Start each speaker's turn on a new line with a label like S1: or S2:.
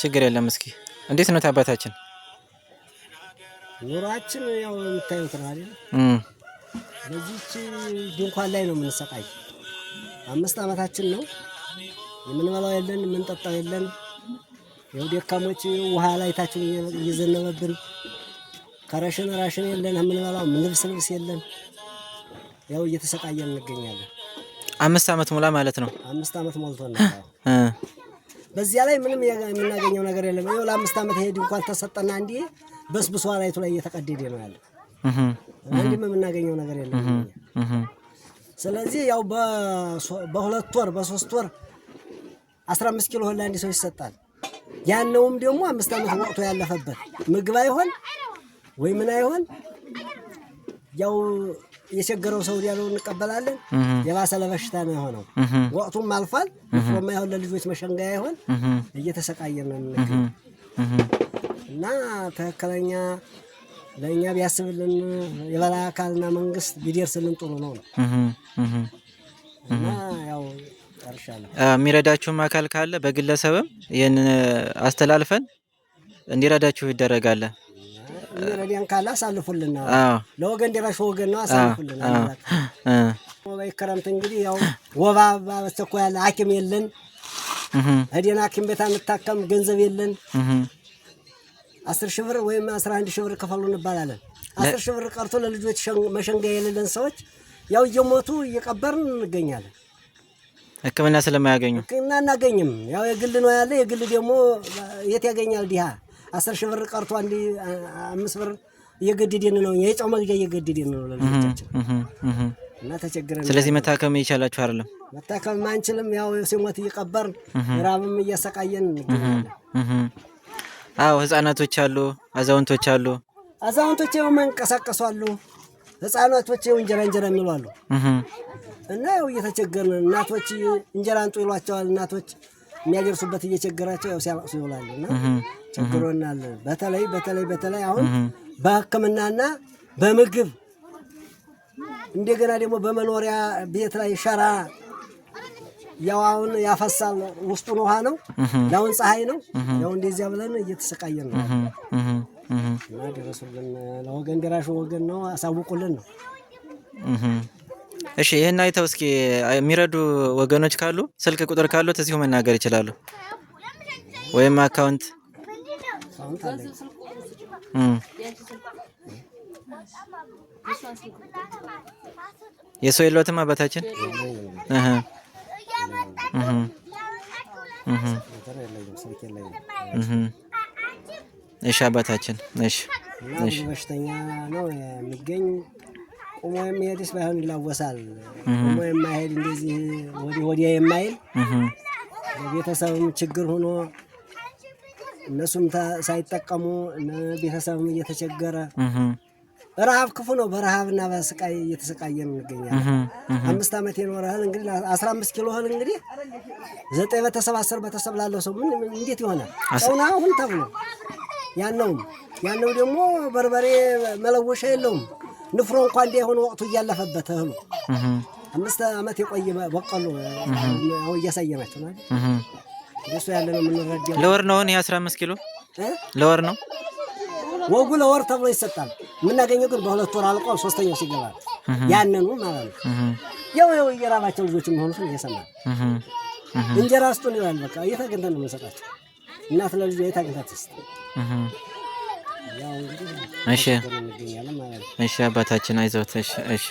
S1: ችግር የለም። እስኪ እንዴት ነው አባታችን?
S2: ኑሯችን ያው የምታዩት ነው አይደል? በዚህች ድንኳን ላይ ነው የምንሰቃይ። 5 ዓመታችን ነው። የምንበላው የለን፣ የምንጠጣው የለን። ያው ደካሞች ውሃ ላይታችን እየዘነበብን ከራሽን የለን፣ የምንበላው ልብስ የለን። ያው እየተሰቃየን እንገኛለን።
S1: 5 ዓመት ሙላ ማለት ነው።
S2: 5 ዓመት ሞልቶናል። በዚያ ላይ ምንም የምናገኘው ነገር የለም። ይኸው ለ5 ዓመት ሄድ እንኳን ተሰጠና እንዴ በስብሷ ላይቱ ላይ እየተቀደደ ነው ያለው። ምንም የምናገኘው ነገር የለም። ስለዚህ ያው በ2 ወር በ3 ወር 15 ኪሎ ሆላ አንድ ሰው ይሰጣል። ያነውም ደግሞ 5 ዓመት ወቅቱ ያለፈበት ምግብ አይሆን ወይ ምን አይሆን ያው የቸገረው ሰው ያለው እንቀበላለን። የባሰ ለበሽታ ነው የሆነው። ወቅቱም አልፏል። ፍሮማ ያለው ለልጆች መሸንጋያ ይሆን እየተሰቃየን ነው የምንገኘው። እና ትክክለኛ ለኛ ቢያስብልን የበላይ አካልና መንግስት ቢደርስልን ጥሩ ነው። እና ያው አርሻለሁ
S1: የሚረዳችሁም አካል ካለ በግለሰብም ይሄን አስተላልፈን እንዲረዳችሁ ይደረጋል።
S2: ረዲያን ካላ አሳልፉልና ለወገን ደራሽ ወገን ነው አሳልፉልና። ወይ ክረምት እንግዲህ ያው ወባ በስተኮ ያለ ሐኪም የለን። ሄደን ሐኪም ቤት አንታከም ገንዘብ የለን። 10 ሺህ ብር ወይም 11 ሺህ ብር ከፈሉ እንባላለን። 10 ሺህ ብር ቀርቶ ለልጆች መሸንጋ የሌለን ሰዎች ያው እየሞቱ እየቀበርን እንገኛለን።
S1: ሕክምና ስለማያገኙ
S2: ሕክምና እናገኝም። ያው የግል ነው ያለ። የግል ደግሞ የት ያገኛል? ዲሃ 10 ሺህ ብር ቀርቶ 5 ብር እየገደደን ነው። የጨው መግጃ እየገደደን ነው ለልጆቻችን እና ተቸግረን።
S1: ስለዚህ መታከም ይቻላችሁ አይደለም?
S2: መታከም አንችልም። ያው ሲሞት እየቀበርን ራብም እያሰቃየን እንገኛለን።
S1: አዎ ህፃናቶች አሉ፣ አዛውንቶች አሉ።
S2: አዛውንቶች መንቀሳቀሱ አሉ። ህፃናቶች እንጀራ የሚሉ አሉ። እና ያው እየተቸገርን እናቶች እንጀራ አንጡ ይሏቸዋል። እናቶች የሚያደርሱበት እየቸገራቸው ያው ሲያለቅሱ ይውላሉ። እና ቸግሮናል። በተለይ አሁን በሕክምናና በምግብ እንደገና ደግሞ በመኖሪያ ቤት ላይ ሸራ ያው አሁን ያፈሳል። ውስጡን ውሃ ነው፣ ያውን ፀሐይ ነው። ያው እንደዚያ ብለን እየተሰቃየን ነው። እና ደረሱልን፣ ለወገን ደራሽ ወገን ነው አሳውቁልን ነው።
S1: እሺ ይሄን አይተው እስኪ የሚረዱ ወገኖች ካሉ ስልክ ቁጥር ካሉት እዚሁ መናገር ይችላሉ፣ ወይም አካውንት
S2: አለኝ።
S1: የሰው የለውትም አባታችን። እሺ አባታችን። እሺ
S2: በሽተኛ ነው የሚገኝ። ቆሞ የሚሄድስ ባይሆን ይላወሳል። ቆሞ የማይሄድ እንደዚህ ወዲያ የማይል ቤተሰብም ችግር ሆኖ እነሱም ሳይጠቀሙ ቤተሰብም እየተቸገረ ረሃብ ክፉ ነው። በረሃብና በስቃይ እየተሰቃየን እንገኛለን። 5 ዓመት የኖረህን እንግዲህ 15 ኪሎ ህል እንግዲህ 9 ቤተሰብ 10 ቤተሰብ ላለው ሰው ምን እንዴት ይሆናል? ሰውና አሁን ተብሎ ያነው ደግሞ በርበሬ መለወሻ የለውም። ንፍሮ እንኳን እንዳይሆን ወቅቱ እያለፈበት እህሉ 5 ዓመት የቆየ በቀሎ ነው እያሳየናቸው ማለት እሱ ያለ ነው የምንረዳው።
S1: ለወር ነው ይሄ 15 ኪሎ ለወር ነው
S2: ወጉ ለወር ተብሎ ይሰጣል። የምናገኘው ግን በ2 ወር አልቆ 3ኛው ሲገባ ያንኑ ማለት ነው። ያው እየራባቸው ልጆች የሚሆኑት እየሰማን እንጀራ ስጡን ይላል። በቃ እየታገንተን ነው የምንሰጣቸው። እናት ለልጇ እየታገንታት ትስጥ። ያው እንግዲህ
S1: እሺ አባታችን አይዞት። እሺ